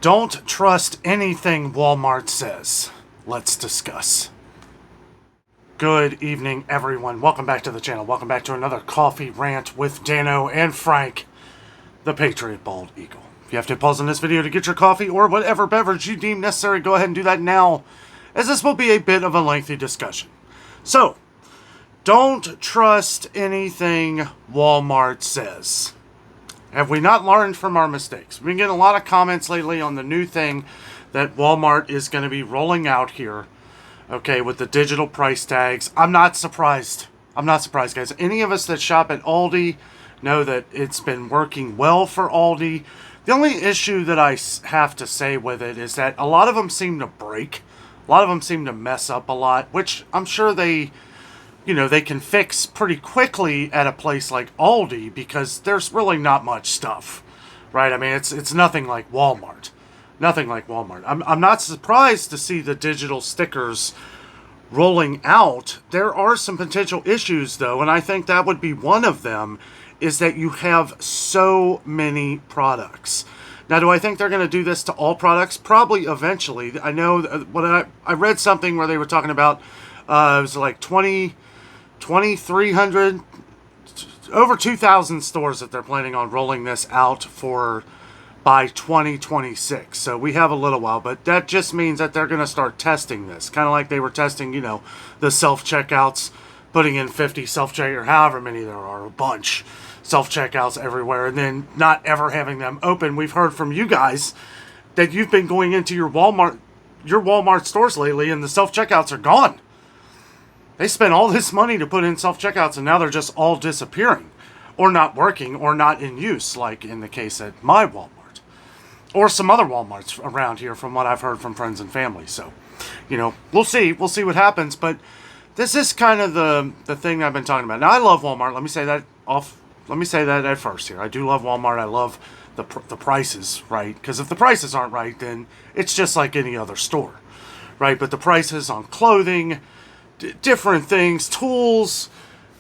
Don't trust anything Walmart says. Let's discuss. Good evening, everyone. Welcome back to the channel. Welcome back to another coffee rant with Dano and Frank, the Patriot Bald Eagle. If you have to pause on this video to get your coffee or whatever beverage you deem necessary, go ahead and do that now, as this will be a bit of a lengthy discussion. So, don't trust anything Walmart says. Have we not learned from our mistakes? We've been getting a lot of comments lately on the new thing that Walmart is going to be rolling out here, okay, with the digital price tags. I'm not surprised. I'm not surprised, guys. Any of us that shop at Aldi know that it's been working well for Aldi. The only issue that I have to say with it is that a lot of them seem to break. A lot of them seem to mess up a lot, which I'm sure they can fix pretty quickly at a place like Aldi because there's really not much stuff, right? I mean, it's nothing like Walmart. Nothing like Walmart. I'm not surprised to see the digital stickers rolling out. There are some potential issues, though, and I think that would be one of them, is that you have so many products. Now, do I think they're going to do this to all products? Probably eventually. I know when I read something where they were talking about, it was like 2,300, over 2,000 stores that they're planning on rolling this out for by 2026. So we have a little while, but that just means that they're going to start testing this. Kind of like they were testing, the self-checkouts, putting in 50 self-check or however many there are, a bunch. Self-checkouts everywhere, and then not ever having them open. We've heard from you guys that you've been going into your Walmart stores lately, and the self-checkouts are gone. They spent all this money to put in self-checkouts, and now they're just all disappearing, or not working, or not in use, like in the case at my Walmart, or some other Walmarts around here, from what I've heard from friends and family. So, we'll see what happens, but this is kind of the thing I've been talking about. Now, I love Walmart. Let me say that at first here. I do love Walmart. I love the prices, right? Because if the prices aren't right, then it's just like any other store, right? But the prices on clothing, different things, tools,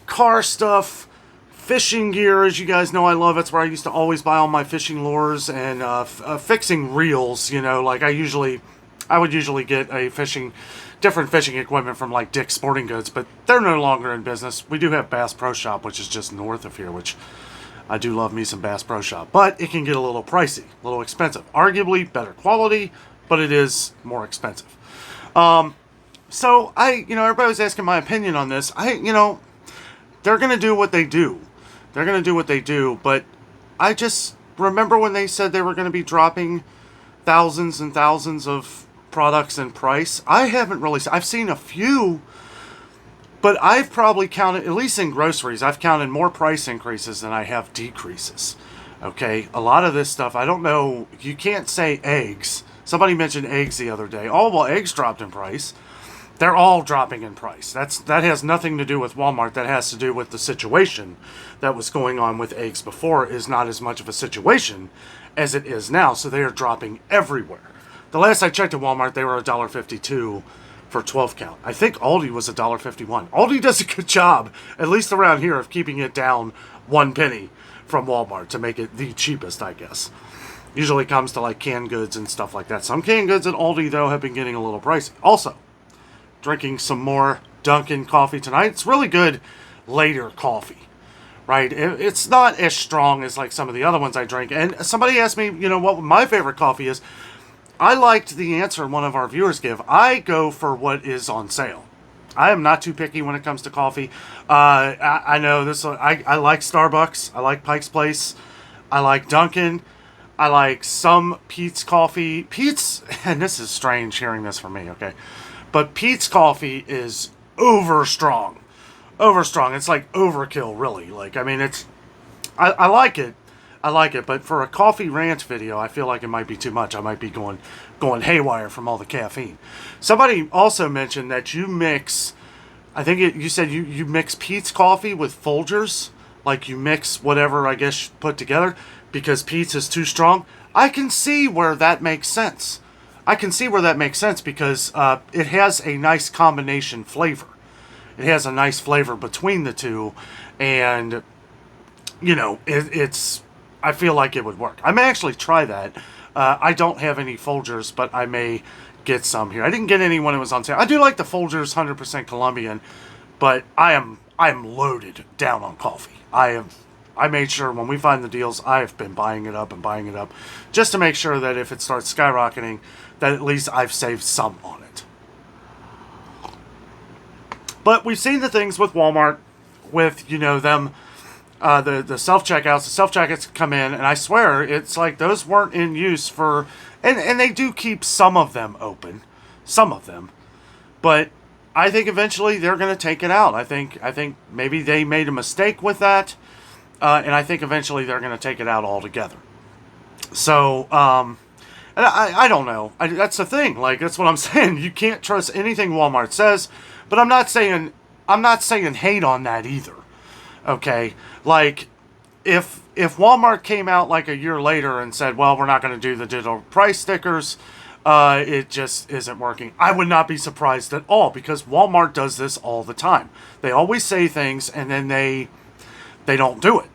car stuff, fishing gear, as you guys know I love. That's where I used to always buy all my fishing lures and fixing reels, like I would usually get different fishing equipment from like Dick's Sporting Goods, but they're no longer in business. We do have Bass Pro Shop, which is just north of here, which I do love me some Bass Pro Shop, but it can get a little pricey, a little expensive. Arguably better quality, but it is more expensive. So everybody was asking my opinion on this. They're going to do what they do. They're going to do what they do, but I just remember when they said they were going to be dropping thousands and thousands of products in price. I've seen a few, but I've probably counted, at least in groceries, I've counted more price increases than I have decreases. Okay, a lot of this stuff, I don't know, you can't say eggs. Somebody mentioned eggs the other day. Oh, well, eggs dropped in price. They're all dropping in price. That has nothing to do with Walmart. That has to do with the situation that was going on with eggs before is not as much of a situation as it is now. So they are dropping everywhere. The last I checked at Walmart, they were $1.52 for 12 count. I think Aldi was $1.51. Aldi does a good job, at least around here, of keeping it down 1 penny from Walmart to make it the cheapest, I guess. Usually comes to like canned goods and stuff like that. Some canned goods at Aldi, though, have been getting a little pricey. Also, drinking some more Dunkin' coffee tonight. It's really good later coffee, right? It's not as strong as like some of the other ones I drink. And somebody asked me, what my favorite coffee is. I liked the answer one of our viewers gave. I go for what is on sale. I am not too picky when it comes to coffee. I know this. I like Starbucks. I like Pike's Place. I like Dunkin'. I like some Peet's coffee. Peet's, and this is strange hearing this from me, okay? But Peet's coffee is over strong. It's like overkill, really. Like, I mean, I like it. I like it, but for a coffee rant video, I feel like it might be too much. I might be going haywire from all the caffeine. Somebody also mentioned that you mix, I think you said you mix Peet's coffee with Folgers, like you mix whatever, I guess, put together, because Peet's is too strong. I can see where that makes sense. Because it has a nice combination flavor. It has a nice flavor between the two, and it's I feel like it would work. I may actually try that I don't have any Folgers, but I may get some here. I didn't get any when it was on sale. I do like the Folgers 100% Colombian, but I am loaded down on coffee. I made sure when we find the deals, I have been buying it up and buying it up, just to make sure that if it starts skyrocketing, that at least I've saved some on it. But we've seen the things with Walmart, with, them, the self-checkouts. The self-checkouts come in, and I swear, it's like those weren't in use for, and they do keep some of them open, some of them, but I think eventually they're going to take it out. I think maybe they made a mistake with that, and I think eventually they're going to take it out altogether. So, and I don't know. That's the thing. Like, that's what I'm saying. You can't trust anything Walmart says, but I'm not saying hate on that either. Okay, like if Walmart came out like a year later and said, well, we're not going to do the digital price stickers, it just isn't working, I would not be surprised at all, because Walmart does this all the time. They always say things and then they don't do it.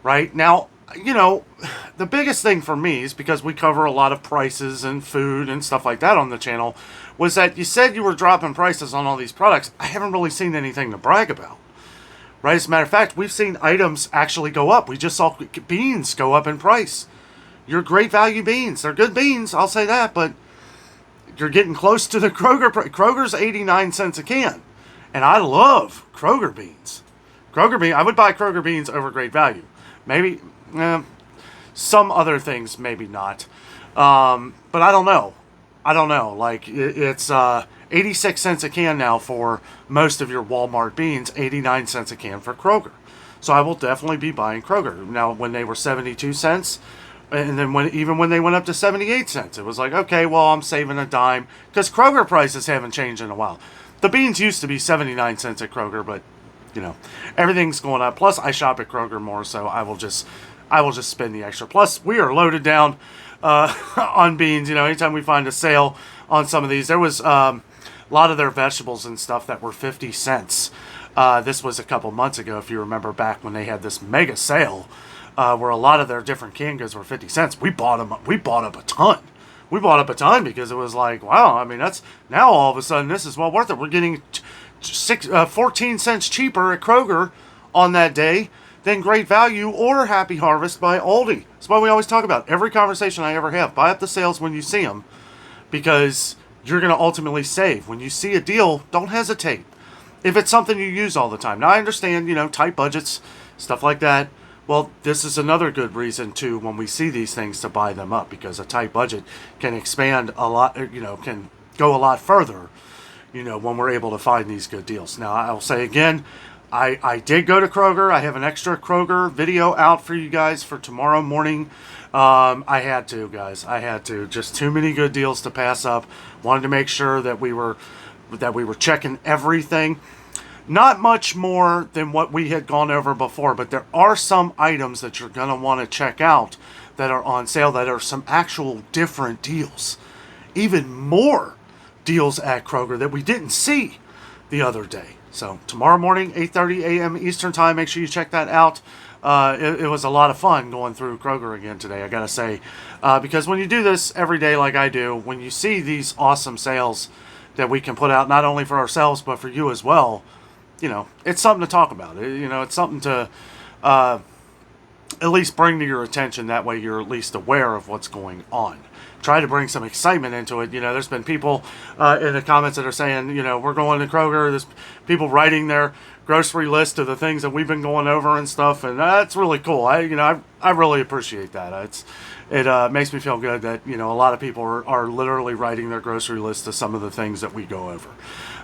Right? Now, the biggest thing for me is, because we cover a lot of prices and food and stuff like that on the channel, was that you said you were dropping prices on all these products. I haven't really seen anything to brag about. Right? As a matter of fact, we've seen items actually go up. We just saw beans go up in price. Your great value beans. They're good beans, I'll say that, but you're getting close to the Kroger price. Kroger's 89 cents a can. And I love Kroger beans. I would buy Kroger beans over great value. Maybe some other things, maybe not. But I don't know. Like, it's 86 cents a can now for most of your Walmart beans, 89 cents a can for Kroger. So I will definitely be buying Kroger. Now, when they were 72 cents, and then when they went up to 78 cents, it was like, okay, well, I'm saving a dime, because Kroger prices haven't changed in a while. The beans used to be 79 cents at Kroger, but, everything's going up. Plus, I shop at Kroger more, so I will just spend the extra. Plus, we are loaded down on beans. Anytime we find a sale on some of these, there was a lot of their vegetables and stuff that were 50 cents. This was a couple months ago, if you remember, back when they had this mega sale, where a lot of their different canned goods were 50 cents. We bought up a ton. We bought up a ton because it was like, wow, I mean, that's now all of a sudden this is well worth it. We're getting 14 cents cheaper at Kroger on that day than Great Value or Happy Harvest by Aldi. That's why we always talk about every conversation I ever have. Buy up the sales when you see them, because you're going to ultimately save. When you see a deal, don't hesitate. If it's something you use all the time. Now, I understand, tight budgets, stuff like that. Well, this is another good reason, too, when we see these things, to buy them up, because a tight budget can expand a lot, can go a lot further, when we're able to find these good deals. Now, I'll say again, I did go to Kroger. I have an extra Kroger video out for you guys for tomorrow morning. I had to, guys. I had to. Just too many good deals to pass up. Wanted to make sure that we were checking everything. Not much more than what we had gone over before, but there are some items that you're going to want to check out that are on sale, that are some actual different deals. Even more deals at Kroger that we didn't see the other day. So tomorrow morning, 8:30 a.m. Eastern Time, make sure you check that out. It was a lot of fun going through Kroger again today, I got to say. Because when you do this every day like I do, when you see these awesome sales that we can put out, not only for ourselves, but for you as well, it's something to talk about. It's something to at least bring to your attention. That way you're at least aware of what's going on. Try to bring some excitement into it. There's been people in the comments that are saying, we're going to Kroger. There's people writing their grocery list of the things that we've been going over and stuff, and that's really cool. I really appreciate that. It makes me feel good that a lot of people are literally writing their grocery list of some of the things that we go over.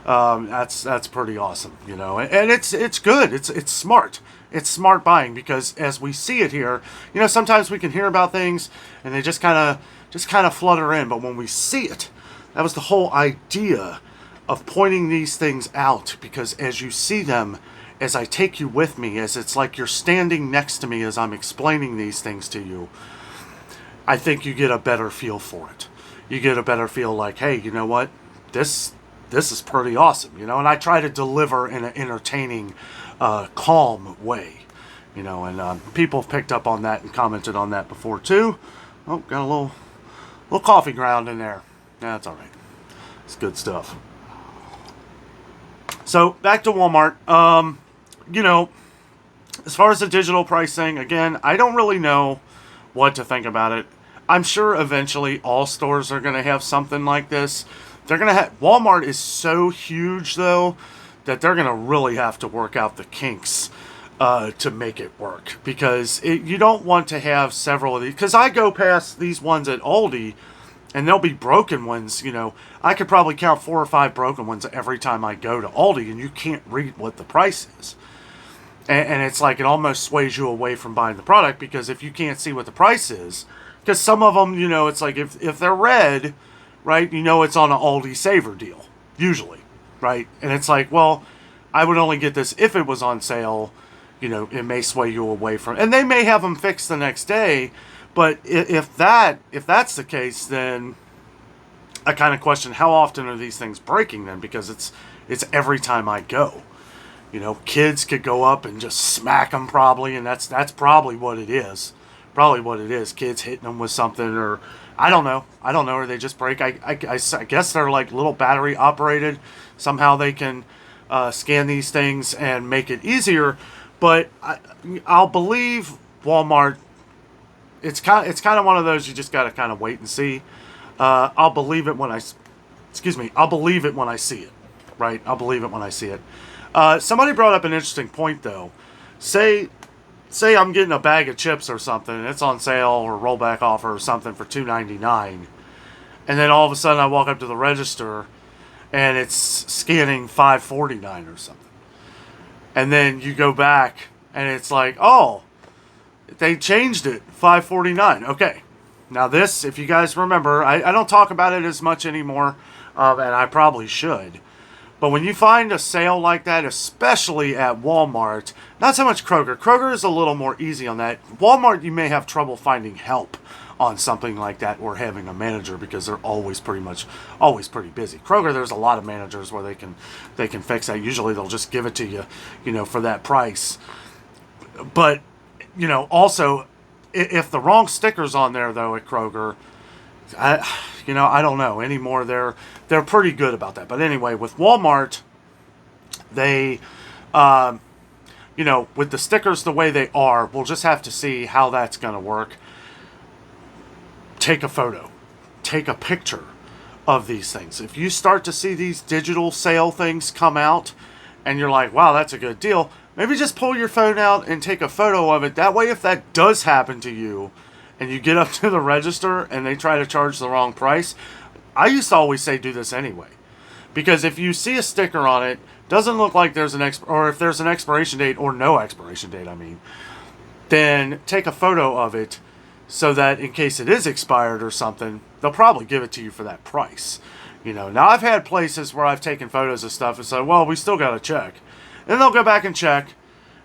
That's pretty awesome, and it's good. It's smart. It's smart buying, because as we see it here, sometimes we can hear about things and they just kind of flutter in, but when we see it, that was the whole idea of pointing these things out, because as you see them, as I take you with me, as it's like you're standing next to me as I'm explaining these things to you, I think you get a better feel for it. You get a better feel like, hey, you know what? This is pretty awesome, and I try to deliver in an entertaining, calm way, and people have picked up on that and commented on that before too. Oh, got a little coffee ground in there. That's all right. It's good stuff. So back to Walmart. You know, as far as the digital pricing, again, I don't really know what to think about it. I'm sure eventually all stores are going to have something like this. They're going to have, Walmart is so huge though that they're going to really have to work out the kinks to make it work, because you don't want to have several of these. Because I go past these ones at Aldi, and there'll be broken ones. You know, I could probably count 4 or 5 broken ones every time I go to Aldi, and you can't read what the price is. And it's like it almost sways you away from buying the product, because if you can't see what the price is, because some of them, you know, it's like if they're red, right, you know it's on an Aldi Saver deal, usually, right? And it's like, well, I would only get this if it was on sale. You know, it may sway you away from, and they may have them fixed the next day. But if that's the case, then I kind of question how often are these things breaking then, because it's every time I go. You know, kids could go up and just smack them probably, and that's probably what it is. Probably what it is. Kids hitting them with something, or I don't know, or they just break. I guess they're like little battery operated. Somehow they can scan these things and make it easier. But I'll believe Walmart. It's kind of one of those you just got to kind of wait and see. I'll believe it when I'll believe it when I see it. Right? I'll believe it when I see it. Somebody brought up an interesting point though. Say I'm getting a bag of chips or something, and it's on sale or rollback offer or something for $2.99, and then all of a sudden I walk up to the register, and it's scanning $5.49 or something. And then you go back, and it's like, oh, they changed it, $5.49. Okay. Now this, if you guys remember, I don't talk about it as much anymore, and I probably should. But when you find a sale like that, especially at Walmart, not so much Kroger. Kroger is a little more easy on that. Walmart, you may have trouble finding help on something like that, or having a manager, because they're always pretty busy. Kroger, there's a lot of managers where they can fix that. Usually they'll just give it to you, you know, for that price. But, you know, also if the wrong sticker's on there though at Kroger, I don't know anymore. They're pretty good about that. But anyway, with Walmart, they with the stickers the way they are, we'll just have to see how that's going to work. Take a photo, take a picture of these things. If you start to see these digital sale things come out and you're like, wow, that's a good deal, maybe just pull your phone out and take a photo of it. That way, if that does happen to you and you get up to the register and they try to charge the wrong price, I used to always say do this anyway. Because if you see a sticker on it, doesn't look like there's or if there's an expiration date, or no expiration date, then take a photo of it, so that in case it is expired or something, they'll probably give it to you for that price. You know, now I've had places where I've taken photos of stuff and said, well, we still got to check. And they'll go back and check,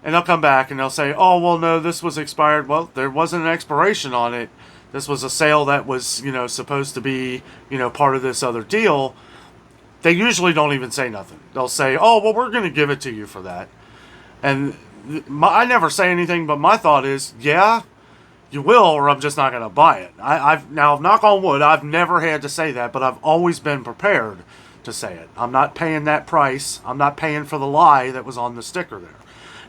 and they'll come back and they'll say, oh, well, no, this was expired. Well, there wasn't an expiration on it. This was a sale that was, you know, supposed to be, you know, part of this other deal. They usually don't even say nothing. They'll say, oh, well, we're going to give it to you for that. And I never say anything, but my thought is, yeah, you will, or I'm just not going to buy it. I've now, knock on wood, I've never had to say that, but I've always been prepared to say it. I'm not paying that price. I'm not paying for the lie that was on the sticker there.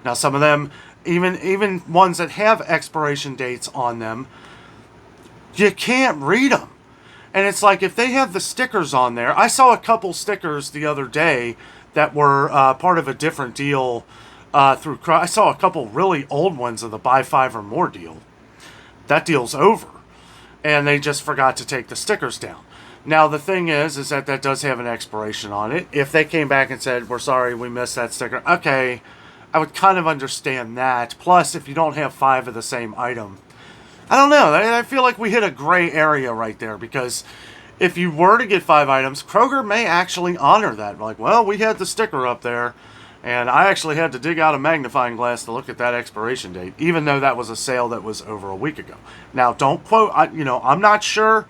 Now, some of them, even ones that have expiration dates on them, you can't read them. And it's like, if they have the stickers on there, I saw a couple stickers the other day that were part of a different deal through. I saw a couple really old ones of the buy 5 or more deal. That deal's over, and they just forgot to take the stickers down. Now, the thing is that does have an expiration on it. If they came back and said, we're sorry, we missed that sticker, okay, I would kind of understand that. Plus, if you don't have 5 of the same item, I don't know. I feel like we hit a gray area right there, because if you were to get 5 items, Kroger may actually honor that. Like, well, we had the sticker up there, and I actually had to dig out a magnifying glass to look at that expiration date, even though that was a sale that was over a week ago. Now, don't quote, I'm not sure.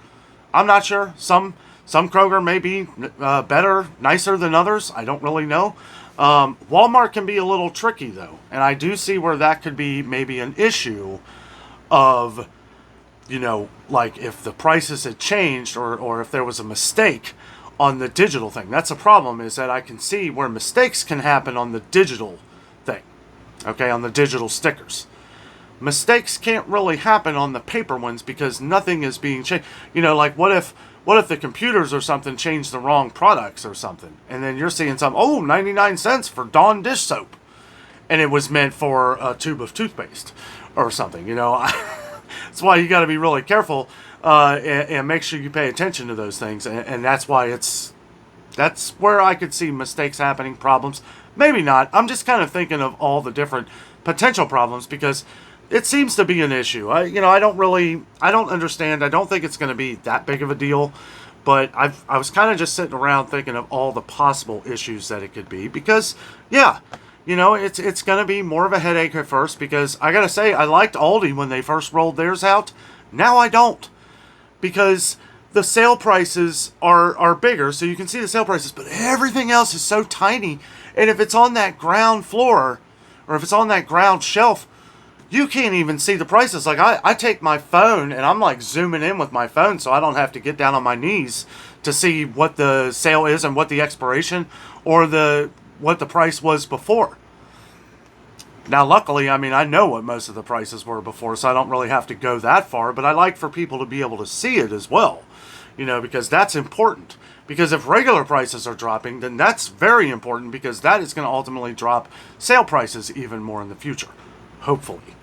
Some Kroger may be better, nicer than others. I don't really know. Walmart can be a little tricky, though. And I do see where that could be maybe an issue of, like if the prices had changed or if there was a mistake on the digital thing. That's a problem, is that I can see where mistakes can happen on the digital thing, okay, on the digital stickers. Mistakes can't really happen on the paper ones because nothing is being changed. Like what if the computers or something change the wrong products or something, and then you're seeing 99 cents for Dawn dish soap, and it was meant for a tube of toothpaste or something. That's why you got to be really careful and make sure you pay attention to those things, and that's why that's where I could see mistakes happening, problems. Maybe not. I'm just kind of thinking of all the different potential problems because it seems to be an issue. I don't understand. I don't think it's going to be that big of a deal, but I was kind of just sitting around thinking of all the possible issues that it could be because, yeah, it's going to be more of a headache at first because I got to say, I liked Aldi when they first rolled theirs out. Now I don't, because the sale prices are bigger, so you can see the sale prices, but everything else is so tiny. And if it's on that ground floor or if it's on that ground shelf, you can't even see the prices. Like I take my phone and I'm like zooming in with my phone so I don't have to get down on my knees to see what the sale is and what the expiration or what the price was before. Now, luckily, I know what most of the prices were before, so I don't really have to go that far, but I like for people to be able to see it as well, because that's important. Because if regular prices are dropping, then that's very important because that is going to ultimately drop sale prices even more in the future, hopefully.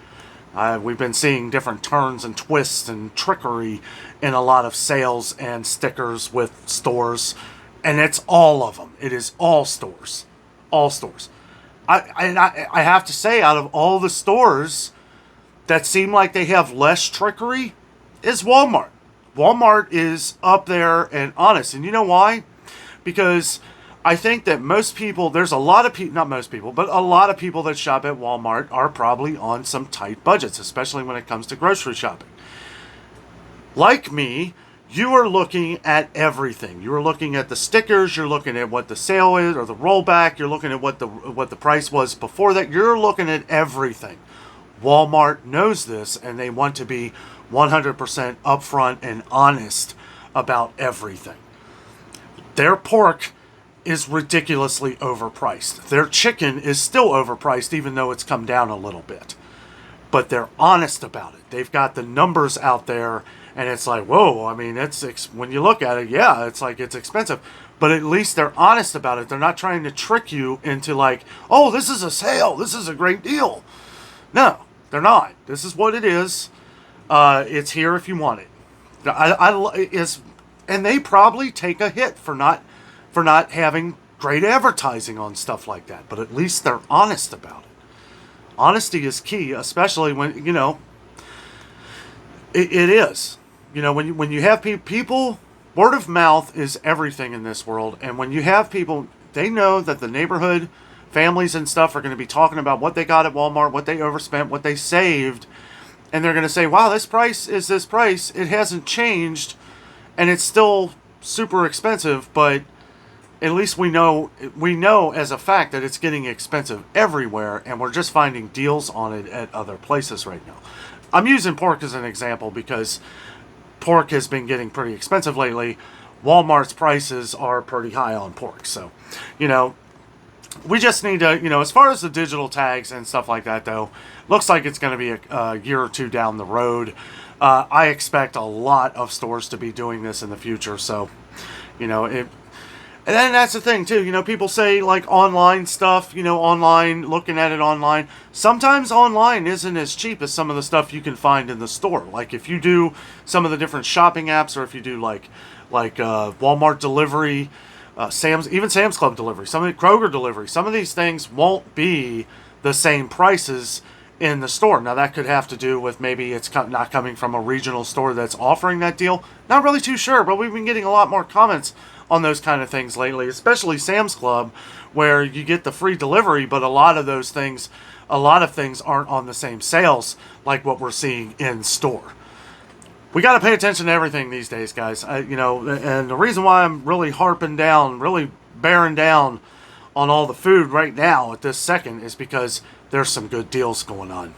We've been seeing different turns and twists and trickery in a lot of sales and stickers with stores, and it's all of them. It is all stores. All stores. I have to say, out of all the stores that seem like they have less trickery, is Walmart. Walmart is up there and honest. And you know why? Because I think that most people, there's a lot of people, not most people, but a lot of people that shop at Walmart are probably on some tight budgets, especially when it comes to grocery shopping. Like me, you are looking at everything. You are looking at the stickers, you're looking at what the sale is or the rollback, you're looking at what the price was before that. You're looking at everything. Walmart knows this, and they want to be 100% upfront and honest about everything. Their pork is ridiculously overpriced. Their chicken is still overpriced, even though it's come down a little bit. But they're honest about it. They've got the numbers out there, and it's like, whoa, when you look at it, yeah, it's like it's expensive. But at least they're honest about it. They're not trying to trick you into like, oh, this is a sale, this is a great deal. No, they're not. This is what it is. It's here if you want it. And they probably take a hit for not having great advertising on stuff like that. But at least they're honest about it. Honesty is key, especially when, it is. When you have people, word of mouth is everything in this world. And when you have people, they know that the neighborhood families and stuff are going to be talking about what they got at Walmart, what they overspent, what they saved. And they're going to say, wow, this price is this price. It hasn't changed. And it's still super expensive, but at least we know as a fact that it's getting expensive everywhere, and we're just finding deals on it at other places right now. I'm using pork as an example because pork has been getting pretty expensive lately. Walmart's prices are pretty high on pork. So, we just need to, as far as the digital tags and stuff like that, though, looks like it's going to be a year or two down the road. I expect a lot of stores to be doing this in the future. So, and then that's the thing, too. People say, like, online stuff, online, looking at it online. Sometimes online isn't as cheap as some of the stuff you can find in the store. Like, if you do some of the different shopping apps, or if you do, like Walmart delivery, Sam's Club delivery, some of the Kroger delivery, some of these things won't be the same prices in the store. Now, that could have to do with maybe it's not coming from a regional store that's offering that deal. Not really too sure, but we've been getting a lot more comments on those kind of things lately, especially Sam's Club, where you get the free delivery, but a lot of things aren't on the same sales like what we're seeing in store. We got to pay attention to everything these days, guys. And the reason why I'm really really bearing down on all the food right now at this second is because there's some good deals going on.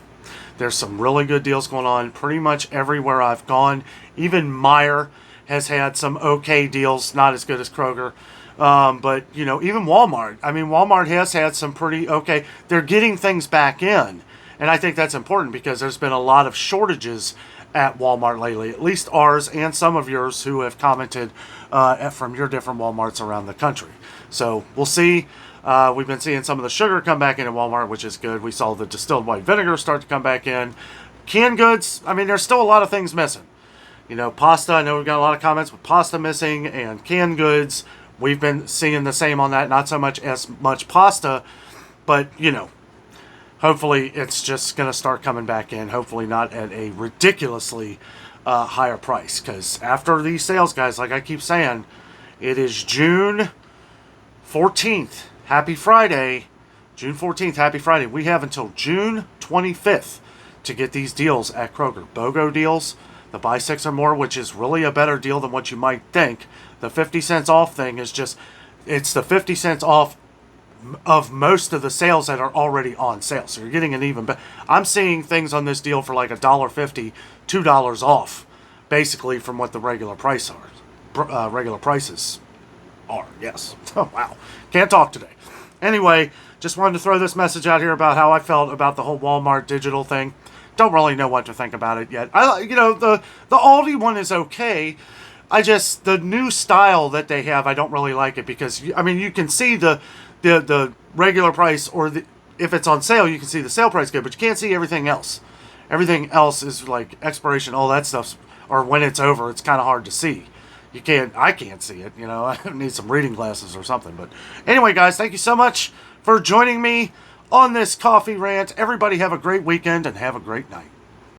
There's some really good deals going on pretty much everywhere I've gone. Even Meijer has had some okay deals, not as good as Kroger. But, you know, even Walmart. I mean, Walmart has had some pretty okay. They're getting things back in. And I think that's important because there's been a lot of shortages at Walmart lately, at least ours and some of yours who have commented from your different Walmarts around the country. So we'll see. We've been seeing some of the sugar come back in at Walmart, which is good. We saw the distilled white vinegar start to come back in. Canned goods, I mean, there's still a lot of things missing. You know, pasta, I know we've got a lot of comments with pasta missing and canned goods. We've been seeing the same on that, not so much as much pasta, but, you know, hopefully it's just going to start coming back in. Hopefully not at a ridiculously higher price. Because after these sales, guys, like I keep saying, it is June 14th. Happy Friday. June 14th, happy Friday. We have until June 25th to get these deals at Kroger. BOGO deals. The buy 6 or more, which is really a better deal than what you might think. The 50 cents off thing is just, it's the 50 cents off of most of the sales that are already on sale. So you're getting an even better. I'm seeing things on this deal for like $1.50, $2 off, basically from what the regular price are. Regular prices are, yes. Oh, wow. Can't talk today. Anyway, just wanted to throw this message out here about how I felt about the whole Walmart digital thing. Don't really know what to think about it yet. You know, the Aldi one is okay. The new style that they have, I don't really like it because, I mean, you can see the regular price or if it's on sale, you can see the sale price good, but you can't see everything else. Everything else is like expiration, all that stuff, or when it's over, it's kind of hard to see. I can't see it, you know. I need some reading glasses or something. But anyway, guys, thank you so much for joining me on this coffee rant. Everybody have a great weekend and have a great night.